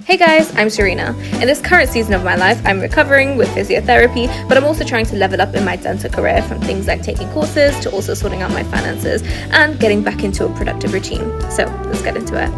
Hey guys, I'm Serena. In this current season of my life, I'm recovering with physiotherapy, but I'm also trying to level up in my dental career, from things like taking courses to also sorting out my finances and getting back into a productive routine. So let's get into it.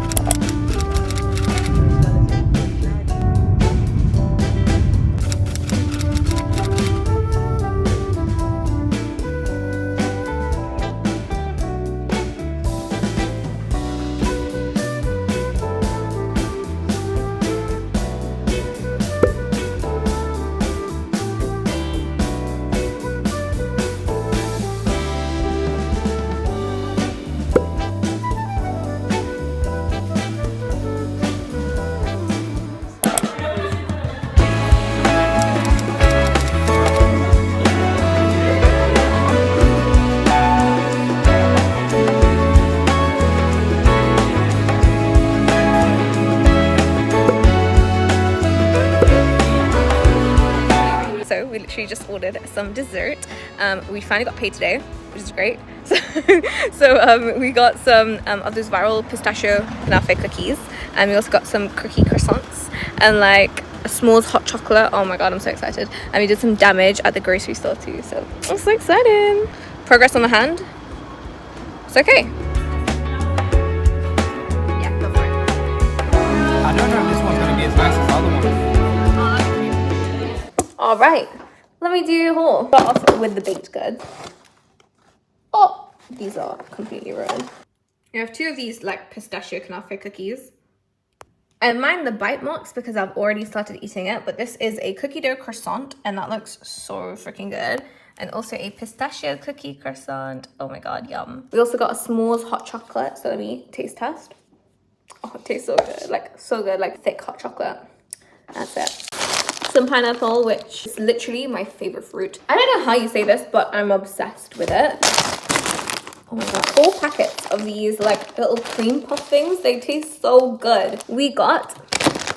So we literally just ordered some dessert. We finally got paid today, which is great. So we got some of those viral pistachio knafe cookies, and we also got some cookie croissants and like a s'mores hot chocolate. Oh my god, I'm so excited. And we did some damage at the grocery store too, so I'm so excited. Progress on the hand. It's okay. Yeah, go for it. I don't know if this one's going to be as nice as the other one. All right, let me do your haul. Start off with the baked goods. Oh, these are completely ruined. I have two of these like pistachio knafe cookies. I mind the bite marks because I've already started eating it, but this is a cookie dough croissant and that looks so freaking good. And also a pistachio cookie croissant. Oh my god, yum. We also got a s'mores hot chocolate, so let me taste test. Oh, it tastes so good, like thick hot chocolate. That's it. Some pineapple, which is literally my favorite fruit. I don't know how you say this, but I'm obsessed with it. Oh my god, 4 packets of these like little cream puff things. They taste so good. We got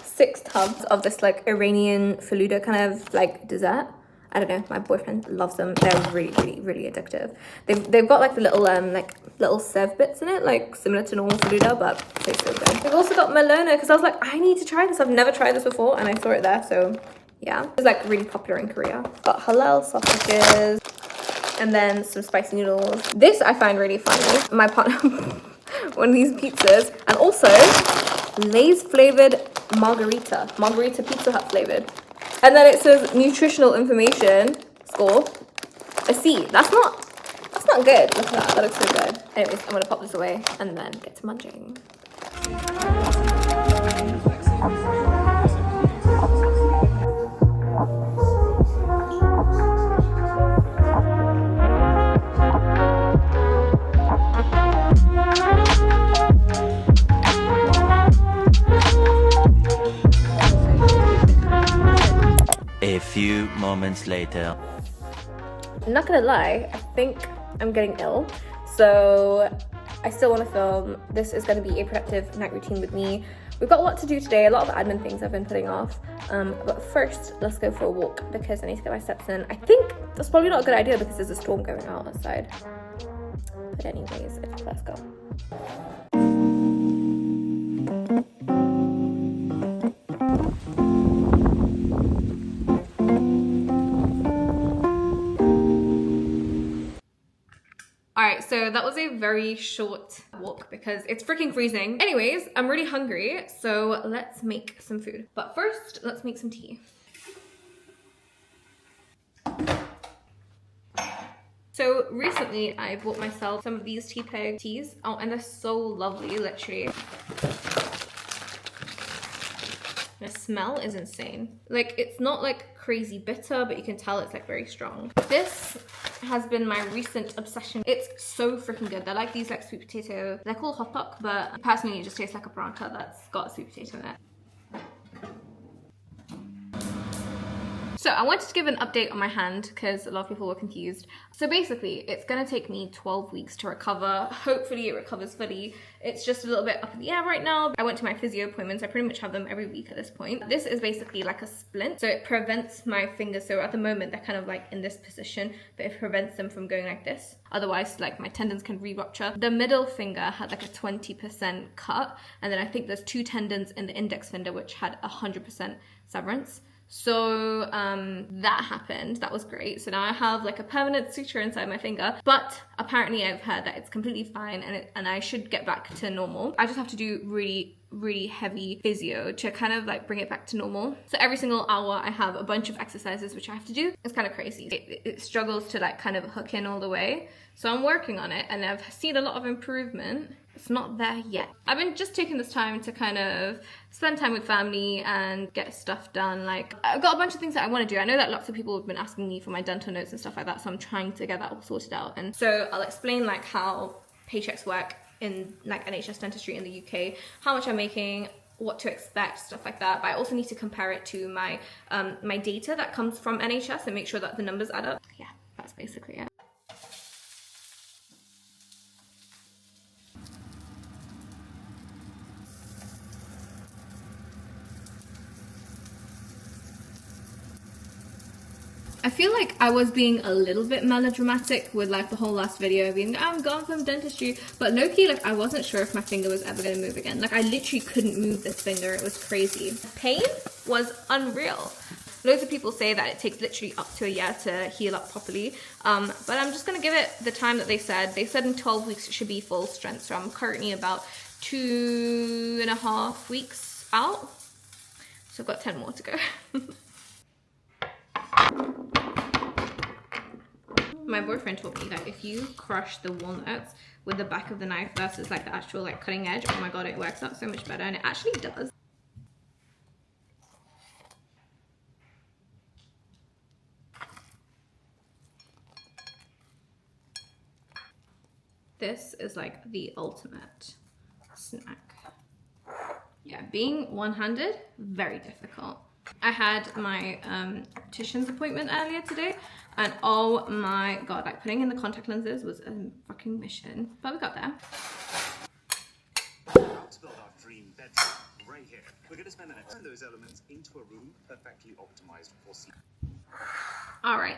6 tubs of this like Iranian faluda kind of like dessert. I don't know, my boyfriend loves them. They're really addictive. They've got like the little sev bits in it, like similar to normal faluda, but it tastes so good. We've also got Malona because I was like, I need to try this. I've never tried this before, and I saw it there, so yeah. It's like really popular in Korea. Got halal sausages and then some spicy noodles. This I find really funny. My partner one of these pizzas, and also Lay's flavored margarita Pizza Hut flavored. And then it says nutritional information score a C. That's not good. Look at that. That looks so good. Anyways, I'm gonna pop this away and then get to munching. A few moments later. I'm not gonna lie, I think I'm getting ill, so I still want to film. This is going to be a productive night routine with me. We've got a lot to do today, a lot of admin things I've been putting off, but first let's go for a walk because I need to get my steps in. I think that's probably not a good idea because there's a storm going out outside, but anyways, let's go. Alright, so that was a very short walk because it's freaking freezing. Anyways, I'm really hungry, so let's make some food. But first, let's make some tea. So recently, I bought myself some of these tea teas. Oh, and they're so lovely, literally. The smell is insane. Like, it's not like crazy bitter, but you can tell it's like very strong. This has been my recent obsession. It's so freaking good. They're like these like sweet potato, they're called hotdog, but personally it just tastes like a paratha that's got sweet potato in it. So I wanted to give an update on my hand because a lot of people were confused. So basically, it's gonna take me 12 weeks to recover. Hopefully it recovers fully. It's just a little bit up in the air right now. I went to my physio appointments. I pretty much have them every week at this point. This is basically like a splint. So it prevents my fingers. So at the moment, they're kind of like in this position, but it prevents them from going like this. Otherwise, like my tendons can re-rupture. The middle finger had like a 20% cut. And then I think there's 2 tendons in the index finger, which had 100% severance. So that happened. That was great. So now I have like a permanent suture inside my finger, but apparently I've heard that it's completely fine and I should get back to normal. I just have to do really heavy physio to kind of like bring it back to normal. So every single hour I have a bunch of exercises which I have to do. It's kind of crazy. It struggles to like kind of hook in all the way. So I'm working on it and I've seen a lot of improvement. It's not there yet. I've been just taking this time to kind of spend time with family and get stuff done. Like I've got a bunch of things that I want to do. I know that lots of people have been asking me for my dental notes and stuff like that, so I'm trying to get that all sorted out. And so I'll explain like how paychecks work in like NHS dentistry in the UK, how much I'm making, what to expect, stuff like that. But I also need to compare it to my my data that comes from NHS and make sure that the numbers add up. Yeah, that's basically it. I feel like I was being a little bit melodramatic with like the whole last video being, I'm gone from dentistry, but low-key, like I wasn't sure if my finger was ever gonna move again. Like I literally couldn't move this finger. It was crazy. Pain was unreal. Loads of people say that it takes literally up to a year to heal up properly, but I'm just gonna give it the time that they said. They said in 12 weeks it should be full strength, so I'm currently about 2.5 weeks out. So I've got 10 more to go. My boyfriend told me that if you crush the walnuts with the back of the knife versus like the actual like cutting edge, oh my god, it works out so much better, and it actually does. This is like the ultimate snack. Yeah, being one-handed, very difficult. I had my optician's appointment earlier today, and oh my god, like putting in the contact lenses was a fucking mission, but we got there. To build our dream bedroom right here. We're going to spend the next those elements into a room perfectly optimized for sleep. All right.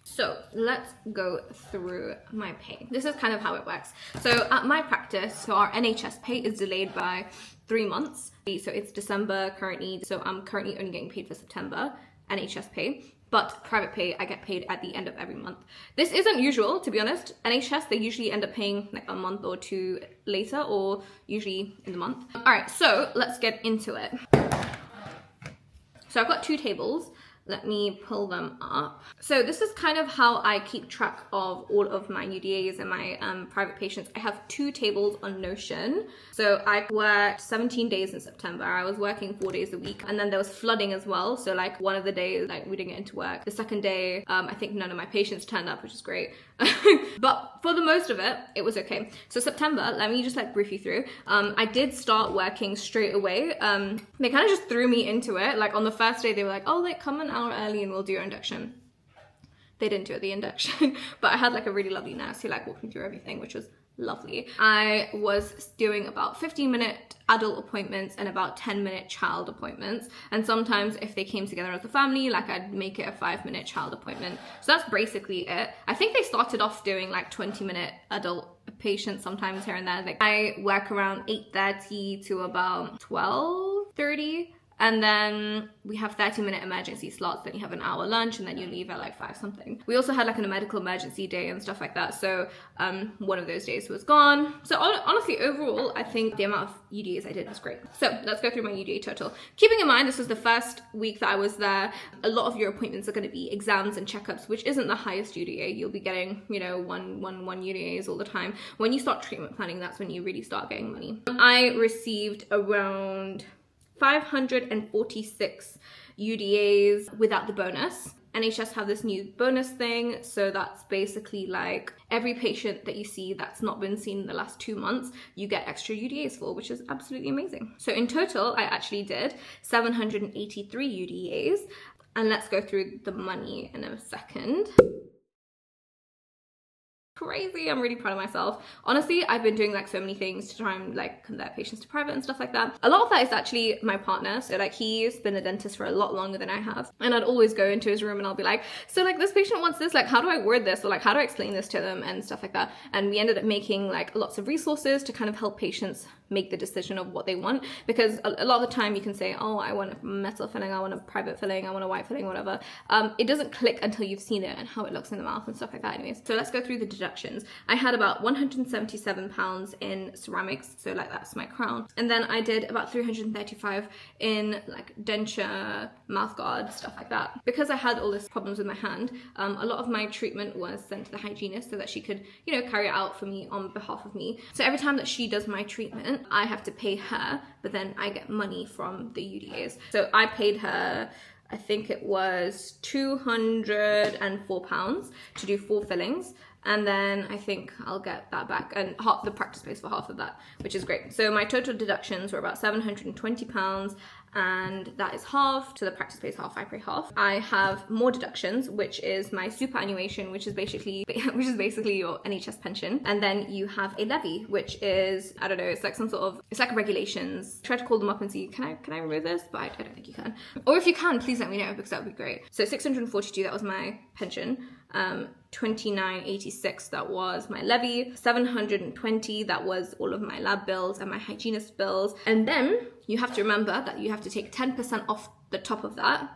So let's go through my pay. This is kind of how it works. So at my practice, so our NHS pay is delayed by 3 months. So it's December currently. So I'm currently only getting paid for September NHS pay, but private pay, I get paid at the end of every month. This isn't usual, to be honest. NHS, they usually end up paying like a month or 2 later, or usually in the month. All right, so let's get into it. So I've got 2 tables. Let me pull them up. So this is kind of how I keep track of all of my UDAs and my private patients. I have 2 tables on Notion. So I worked 17 days in September. I was working 4 days a week, and then there was flooding as well. So like one of the days, like we didn't get into work. The second day, I think none of my patients turned up, which is great. But for the most of it, it was okay. So September, let me just like brief you through. I did start working straight away. They kind of just threw me into it. Like on the first day, they were like, oh, like come an hour early and we'll do your induction. They didn't do the induction, but I had like a really lovely nurse who like walked me through everything, which was lovely. I was doing about 15-minute adult appointments and about 10-minute child appointments, and sometimes if they came together as a family, like I'd make it a 5-minute child appointment. So that's basically it. I think they started off doing like 20-minute adult patients sometimes here and there. Like I work around 8:30 to about 12:30. And then we have 30-minute emergency slots, then you have an hour lunch, and then you leave at like 5 something. We also had like a medical emergency day and stuff like that. So one of those days was gone. So honestly, overall, I think the amount of UDAs I did was great. So let's go through my UDA total. Keeping in mind, this was the first week that I was there. A lot of your appointments are going to be exams and checkups, which isn't the highest UDA. You'll be getting, you know, one UDAs all the time. When you start treatment planning, that's when you really start getting money. I received around 546 UDAs without the bonus. NHS have this new bonus thing, so that's basically like every patient that you see that's not been seen in the last 2 months, you get extra UDAs for, which is absolutely amazing. So in total, I actually did 783 UDAs. And let's go through the money in a second. Crazy. I'm really proud of myself. Honestly, I've been doing like so many things to try and like convert patients to private and stuff like that. A lot of that is actually my partner. So like he's been a dentist for a lot longer than I have. And I'd always go into his room and I'll be like, so like this patient wants this, like how do I word this? Or like how do I explain this to them and stuff like that. And we ended up making like lots of resources to kind of help patients make the decision of what they want, because a lot of the time you can say, oh, I want a metal filling, I want a private filling, I want a white filling, whatever. It doesn't click until you've seen it and how it looks in the mouth and stuff like that. Anyways, so let's go through the deductions. I had about £177 in ceramics, so like that's my crown, and then I did about 335 in like denture, mouth guard, stuff like that. Because I had all this problems with my hand, a lot of my treatment was sent to the hygienist so that she could, you know, carry it out for me on behalf of me. So every time that she does my treatment, I have to pay her, but then I get money from the UDAs. So I paid her, I think it was £204 to do 4 fillings. And then I think I'll get that back, and half the practice pays for half of that, which is great. So my total deductions were about £720, and that is half. So the practice pays half, I pay half. I have more deductions, which is my superannuation, which is basically your NHS pension. And then you have a levy, which is, I don't know, it's like some sort of, it's like regulations. Try to call them up and see, can I remove this? But I don't think you can. Or if you can, please let me know, because that would be great. So 642, that was my pension. 29.86, that was my levy. 720, that was all of my lab bills and my hygienist bills. And then you have to remember that you have to take 10% off the top of that.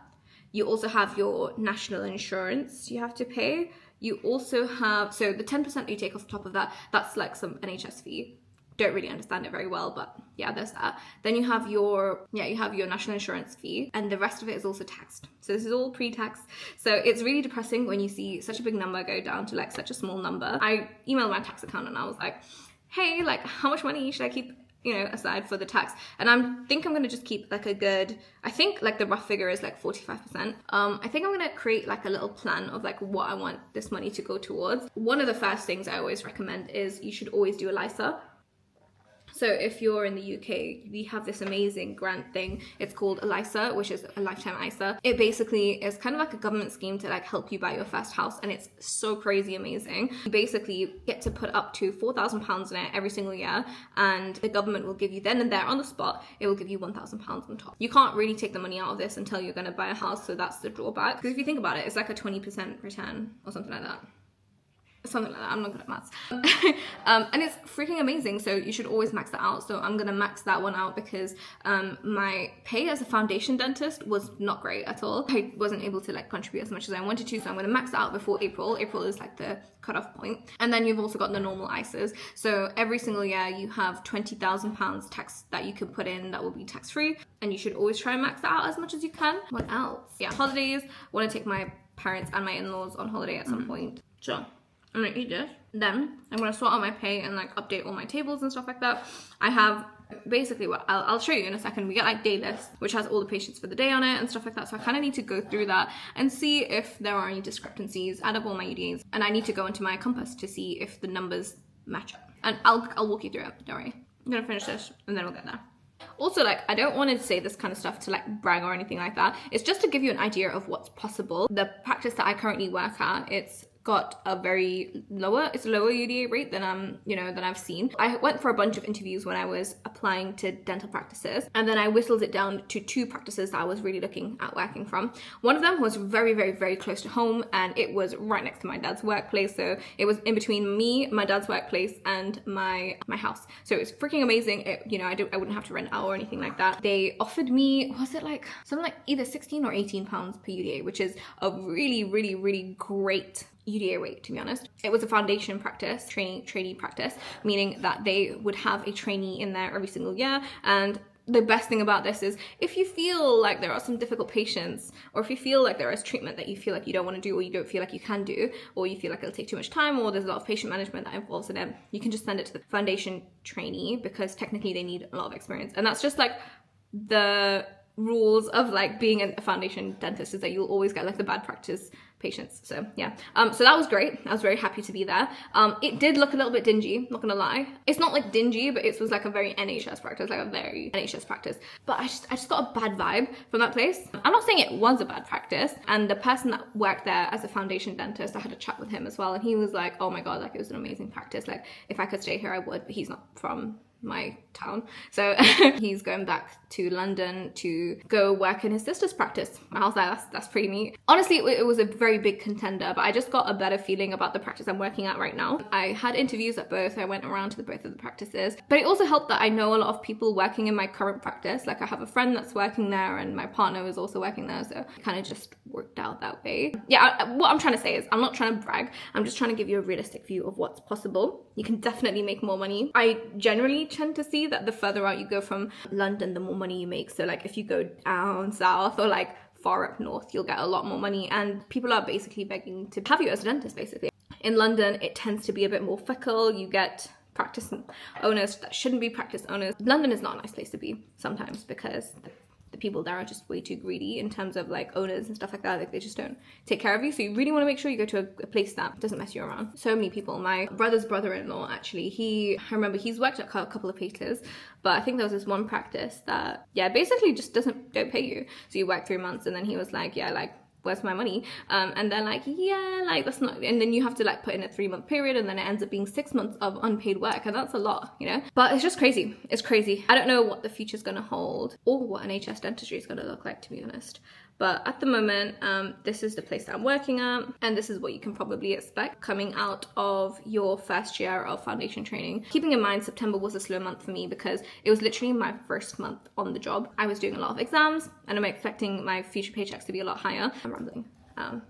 You also have your national insurance you have to pay. You also have, so the 10% that you take off the top of that, that's like some NHS fee. Don't really understand it very well, but yeah, there's that. Then you have your national insurance fee, and the rest of it is also taxed. So this is all pre-tax. So it's really depressing when you see such a big number go down to like such a small number. I emailed my tax accountant and I was like, hey, like how much money should I keep, you know, aside for the tax? And I think I'm gonna just keep like a good, I think like the rough figure is like 45%. I think I'm gonna create like a little plan of like what I want this money to go towards. One of the first things I always recommend is you should always do a LISA. So if you're in the UK, we have this amazing grant thing. It's called a LISA, which is a lifetime ISA. It basically is kind of like a government scheme to like help you buy your first house, and it's so crazy amazing. You basically get to put up to £4,000 in it every single year, and the government will give you then and there on the spot, it will give you £1,000 on top. You can't really take the money out of this until you're gonna buy a house, so that's the drawback. Because if you think about it, it's like a 20% return or something like that. Something like that. I'm not good at maths. And it's freaking amazing, so you should always max that out. So I'm gonna max that one out because my pay as a foundation dentist was not great at all. I wasn't able to like contribute as much as I wanted to, so I'm gonna max that out before April. April is like the cutoff point. And then you've also got the normal ISAs. So every single year you have £20,000 tax that you can put in that will be tax free, and you should always try and max that out as much as you can. What else? Yeah, holidays. I want to take my parents and my in-laws on holiday at some point. Sure. I'm gonna eat this. Then I'm gonna sort out my pay and like update all my tables and stuff like that. I have basically what I'll show you in a second. We get like day list, which has all the patients for the day on it and stuff like that. So I kind of need to go through that and see if there are any discrepancies, add up all my UDAs, and I need to go into my compass to see if the numbers match up. And I'll walk you through it. Don't worry. I'm gonna finish this and then we'll get there. Also, like, I don't want to say this kind of stuff to like brag or anything like that. It's just to give you an idea of what's possible. The practice that I currently work at, it's got a very lower UDA rate than than I've seen. I went for a bunch of interviews when I was applying to dental practices, and then I whittled it down to 2 practices that I was really looking at working from. One of them was very, very, very close to home, and it was right next to my dad's workplace. So it was in between me, my dad's workplace, and my house. So it was freaking amazing. I wouldn't have to rent out or anything like that. They offered me, was it like something like either £16 or £18 per UDA, which is a really, really, really great UDA rate, to be honest. It was a foundation practice, trainee practice, meaning that they would have a trainee in there every single year. And the best thing about this is if you feel like there are some difficult patients, or if you feel like there is treatment that you feel like you don't want to do, or you don't feel like you can do, or you feel like it'll take too much time, or there's a lot of patient management that involves in it, you can just send it to the foundation trainee, because technically they need a lot of experience. And that's just like the rules of like being a foundation dentist is that you'll always get like the bad practice patients. So yeah, so that was great. I was very happy to be there. It did look a little bit dingy, not gonna lie. It's not like dingy, but it was like a very NHS practice, like a very NHS practice. But I just got a bad vibe from that place. I'm not saying it was a bad practice, and the person that worked there as a foundation dentist, I had a chat with him as well, and he was like, oh my god, like it was an amazing practice, like if I could stay here I would, but he's not from my town, so he's going back to London to go work in his sister's practice. I was like, that's pretty neat. Honestly, it was a very big contender, but I just got a better feeling about the practice I'm working at right now. I had interviews at both. I went around to both of the practices, but it also helped that I know a lot of people working in my current practice. Like I have a friend that's working there, and my partner is also working there, so it kind of just worked out that way. Yeah, what I'm trying to say is I'm not trying to brag. I'm just trying to give you a realistic view of what's possible. You can definitely make more money. I generally tend to see that the further out you go from London, the more money you make. So like if you go down south or like far up north, you'll get a lot more money, and people are basically begging to have you as a dentist basically. In London, it tends to be a bit more fickle. You get practice owners that shouldn't be practice owners. London is not a nice place to be sometimes because the people there are just way too greedy in terms of like owners and stuff like that. Like they just don't take care of you. So you really want to make sure you go to a place that doesn't mess you around. So many people, my brother's brother-in-law actually, I remember he's worked at a couple of places, but I think there was this one practice that, yeah, basically just don't pay you. So you work 3 months, and then he was like, yeah, like, where's my money? And they're like, yeah, like that's not, and then you have to like put in a 3-month period, and then it ends up being 6 months of unpaid work, and that's a lot, you know? But it's just crazy. It's crazy. I don't know what the future's gonna hold or what NHS dentistry is gonna look like, to be honest. But at the moment, this is the place that I'm working at, and this is what you can probably expect coming out of your first year of foundation training. Keeping in mind, September was a slow month for me because it was literally my first month on the job. I was doing a lot of exams, and I'm expecting my future paychecks to be a lot higher. I'm rambling. Yeah.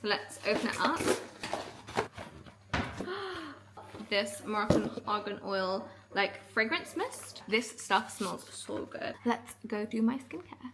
Let's open it up. This Moroccan argan oil like fragrance mist. This stuff smells so good. Let's go do my skincare.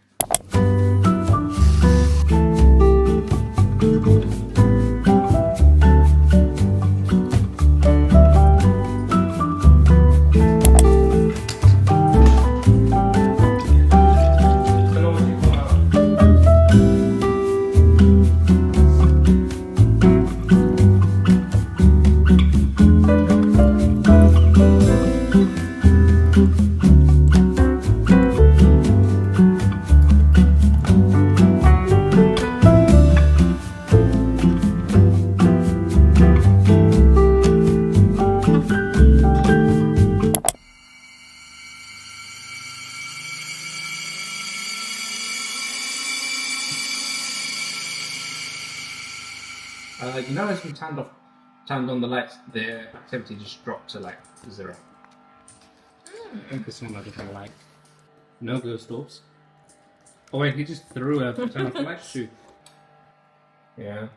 You know, as we turned on the lights, the activity just dropped to like 0. I think this one I just had like no ghost orbs. Oh wait, he just threw a turn off the lights too. Yeah.